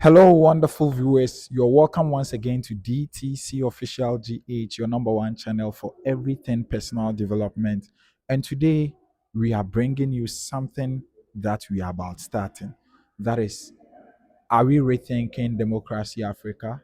Hello, wonderful viewers. You're welcome once again to DTC Official GH, your number one channel for everything personal development. And today we are bringing you something that we are about starting. That is, are we rethinking democracy Africa?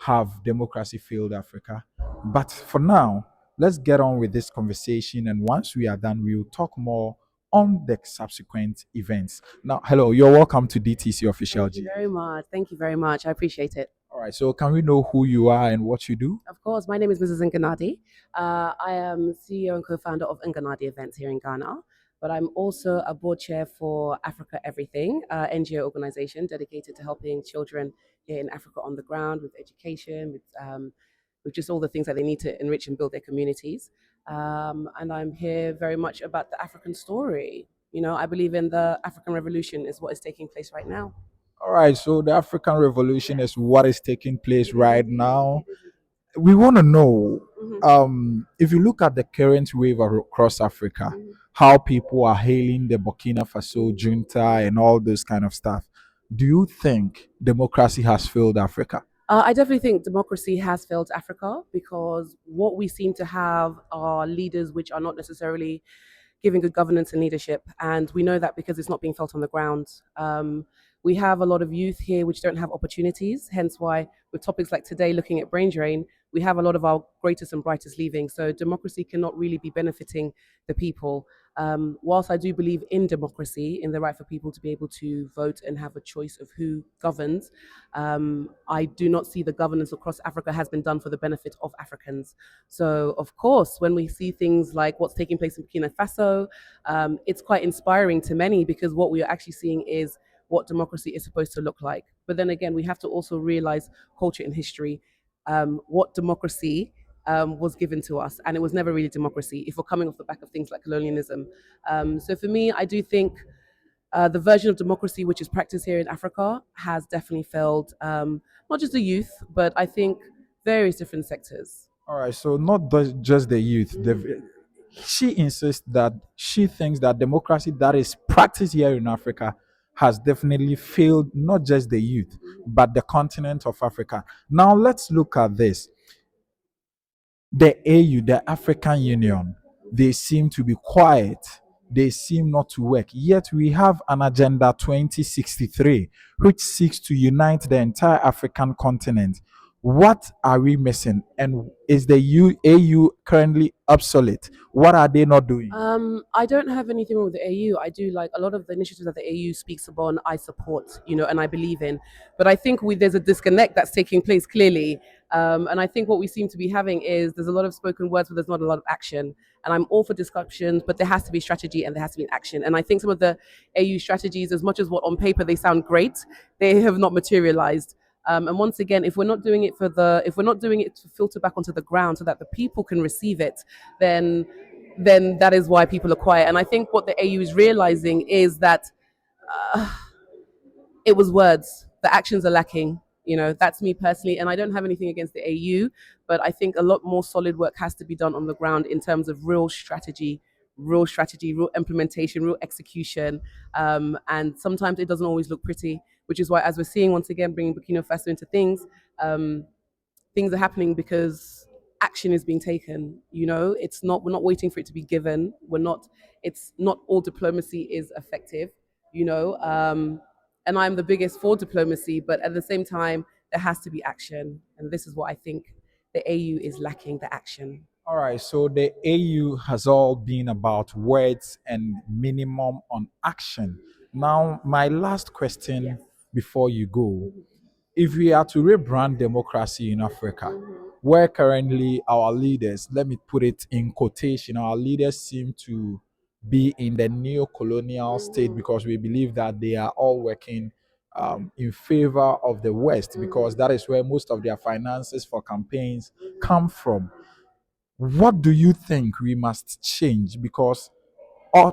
Have democracy failed Africa? But for now, let's get on with this conversation. And once we are done, we'll talk more on the subsequent events. Now, hello, you're welcome to DTC Official Thank you GH. very much. Thank you very much. I appreciate it. All right. So can we know who you are and what you do? Of course, my name is Mrs. Nganadi. I am CEO and co-founder of Nganadi events here in Ghana, but I'm also a board chair for Africa Everything, NGO organization dedicated to helping children here in Africa on the ground with education, with just all the things that they need to enrich and build their communities. And I'm here very much about the African story. You know, I believe in the African Revolution is what is taking place right now. All right. So the African Revolution is what is taking place It is right indeed. now. It is indeed. We want to know, Mhm, if you look at the current wave across Africa, mhm, how people are hailing the Burkina Faso mhm. junta and all those kind of stuff. Do you think democracy has failed Africa? I definitely think democracy has failed Africa because what we seem to have are leaders which are not necessarily giving good governance and leadership. And we know that because it's not being felt on the ground. We have a lot of youth here which don't have opportunities, hence why, with topics like today, looking at brain drain, we have a lot of our greatest and brightest leaving. So democracy cannot really be benefiting the people. Whilst I do believe in democracy, in the right for people to be able to vote and have a choice of who governs, I do not see the governance across Africa has been done for the benefit of Africans. So, of course, when we see things like what's taking place in Burkina Faso, it's quite inspiring to many because what we are actually seeing is what democracy is supposed to look like. But then again, we have to also realize culture and history, what democracy was given to us, and it was never really democracy if we're coming off the back of things like colonialism. So for me, I do think the version of democracy which is practiced here in Africa has definitely failed, not just the youth, but I think various different sectors. All right. So not just the youth. Mm. She insists that she thinks that democracy that is practiced here in Africa has definitely failed not just the youth, but the continent of Africa. Now let's look at this. The AU, the African Union, they seem to be quiet. They seem not to work. Yet we have an Agenda 2063, which seeks to unite the entire African continent. What are we missing? And is the AU currently obsolete? What are they not doing? I don't have anything wrong with the AU. I do like a lot of the initiatives that the AU speaks upon. I support, and I believe in. But I think there's a disconnect that's taking place clearly. And I think what we seem to be having is there's a lot of spoken words, but there's not a lot of action. And I'm all for discussions, but there has to be strategy and there has to be action. And I think some of the AU strategies, as much as what on paper they sound great, they have not materialized. And once again, if we're not doing it to filter back onto the ground so that the people can receive it, then that is why people are quiet. And I think what the AU is realizing is that uh, it was words. The actions are lacking. That's me personally, and I don't have anything against the AU, but I think a lot more solid work has to be done on the ground in terms of real strategy, real implementation, real execution. And sometimes it doesn't always look pretty, which is why, as we're seeing once again, bringing Burkina Faso into things, um, things are happening because action is being taken. We're not waiting for it to be given. It's not all diplomacy is effective, you know. And I'm the biggest for diplomacy, but at the same time, there has to be action. And this is what I think the AU is lacking, the action. All right, so the AU has all been about words and minimum on action. Now, my last Yes. question before you go, Mhm. if we are to rebrand democracy in Africa, Mhm. where currently our leaders, let me put it in quotation, our leaders seem to be in the neo-colonial state Mhm. because we believe that they are all working in favor of the West because Mhm. that is where most of their finances for campaigns come from. What do you think we must change? Because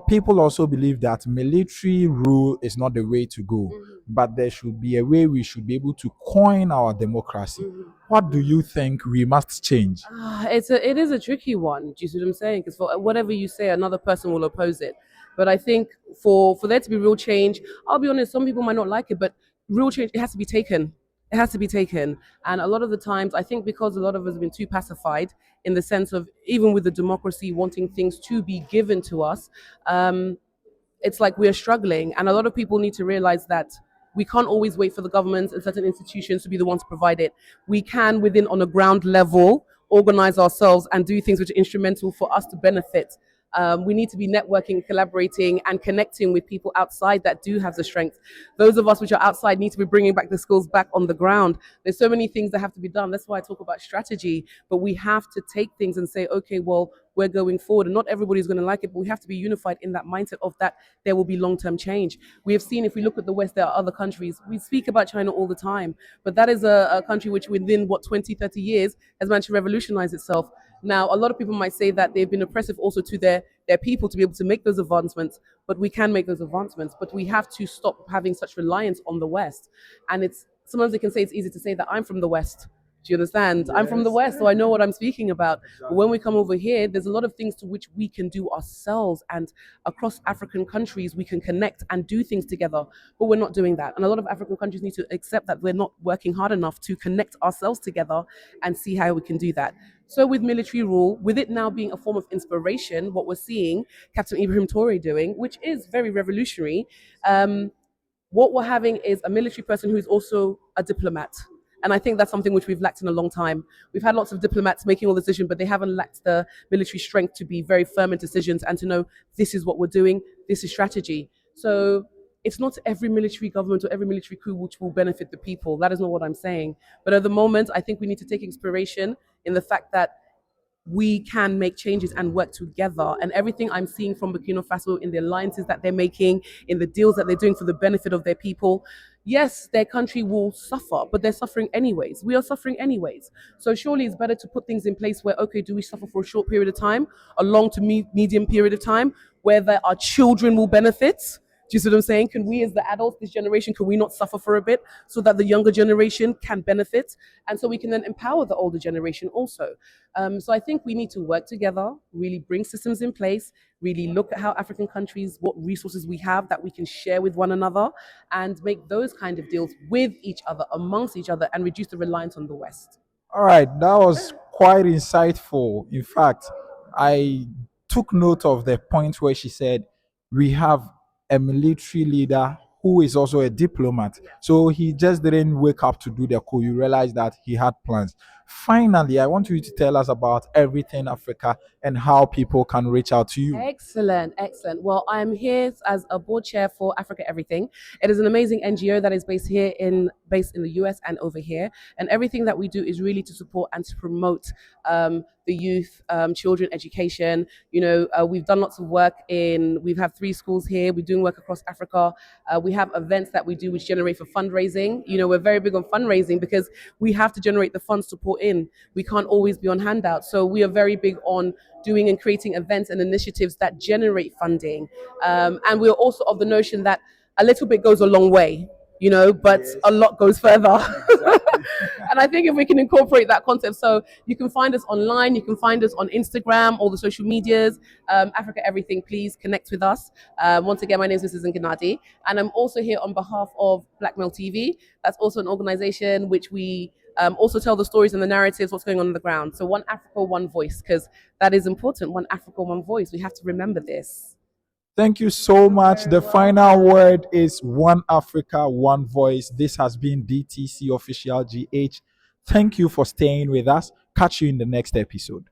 people also believe that military rule is not the way to go, Mhm. but there should be a way we should be able to coin our democracy. Mhm. What do you think we must change? It is a tricky one. Do you see what I'm saying? Because for whatever you say, another person will oppose it. But I think for there to be real change, I'll be honest. Some people might not like it, but real change, it has to be taken. It has to be taken. And a lot of the times, I think because a lot of us have been too pacified in the sense of even with the democracy wanting things to be given to us, um, it's like we're struggling. And a lot of people need to realize that we can't always wait for the governments and certain institutions to be the ones to provide it. We can, within on a ground level, organize ourselves and do things which are instrumental for us to benefit. We need to be networking, collaborating, and connecting with people outside that do have the strength. Those of us which are outside need to be bringing back the skills back on the ground. There's so many things that have to be done. That's why I talk about strategy. But we have to take things and say, okay, well, we're going forward, and not everybody's going to like it, but we have to be unified in that mindset of that there will be long-term change. We have seen, if we look at the West, there are other countries. We speak about China all the time, but that is a country which within, 20, 30 years has managed to revolutionize itself. Now, a lot of people might say that they've been oppressive also to their people to be able to make those advancements, but we can make those advancements, but we have to stop having such reliance on the West. And it's sometimes they can say it's easy to say that I'm from the West. Do you understand? I'm from the West, so I know what I'm speaking about. But when we come over here, there's a lot of things to which we can do ourselves. And across African countries, we can connect and do things together. But we're not doing that. And a lot of African countries need to accept that we're not working hard enough to connect ourselves together and see how we can do that. So with military rule, with it now being a form of inspiration, what we're seeing Captain Ibrahim Traoré doing, which is very revolutionary, what we're having is a military person who is also a diplomat. And I think that's something which we've lacked in a long time. We've had lots of diplomats making all decisions, but they haven't lacked the military strength to be very firm in decisions and to know this is what we're doing, this is strategy. So it's not every military government or every military coup which will benefit the people. That is not what I'm saying. But at the moment, I think we need to take inspiration in the fact that we can make changes and work together. And everything I'm seeing from Burkina Faso in the alliances that they're making, in the deals that they're doing for the benefit of their people, yes, their country will suffer, but they're suffering anyways. We are suffering anyways. So surely it's better to put things in place where, okay, do we suffer for a short period of time, a long to medium period of time, where our children will benefit? Do you see what I'm saying? Can we, as the adults, this generation, can we not suffer for a bit so that the younger generation can benefit? And so we can then empower the older generation also. So I think we need to work together, really bring systems in place, really look at how African countries, what resources we have that we can share with one another, and make those kind of deals with each other, amongst each other, and reduce the reliance on the West. All right, that was quite insightful. In fact, I took note of the point where she said we have a military leader who is also a diplomat. So he just didn't wake up to do the coup. You realize that he had plans. Finally, I want you to tell us about Everything Africa and how people can reach out to you. Excellent, excellent. Well, I'm here as a board chair for Africa Everything. It is an amazing NGO that is based in the US and over here. And everything that we do is really to support and to promote the youth, children education. We've done lots of work we have 3 schools here. We're doing work across Africa. We have events that we do which generate for fundraising. We're very big on fundraising because we have to generate the funds to pour in. We can't always be on handouts. So we are very big on doing and creating events and initiatives that generate funding. And we're also of the notion that a little bit goes a long way, but a lot goes further. And I think if we can incorporate that concept, so you can find us online, you can find us on Instagram, all the social medias, Africa Everything, please connect with us. Once again, my name is Mrs. Nganadi, and I'm also here on behalf of Blackmail TV. That's also an organization which we also tell the stories and the narratives, what's going on the ground. So one Africa, one voice, because that is important. One Africa, one voice. We have to remember this. Thank you so much. The final word is One Africa, One Voice. This has been DTC Official GH. Thank you for staying with us. Catch you in the next episode.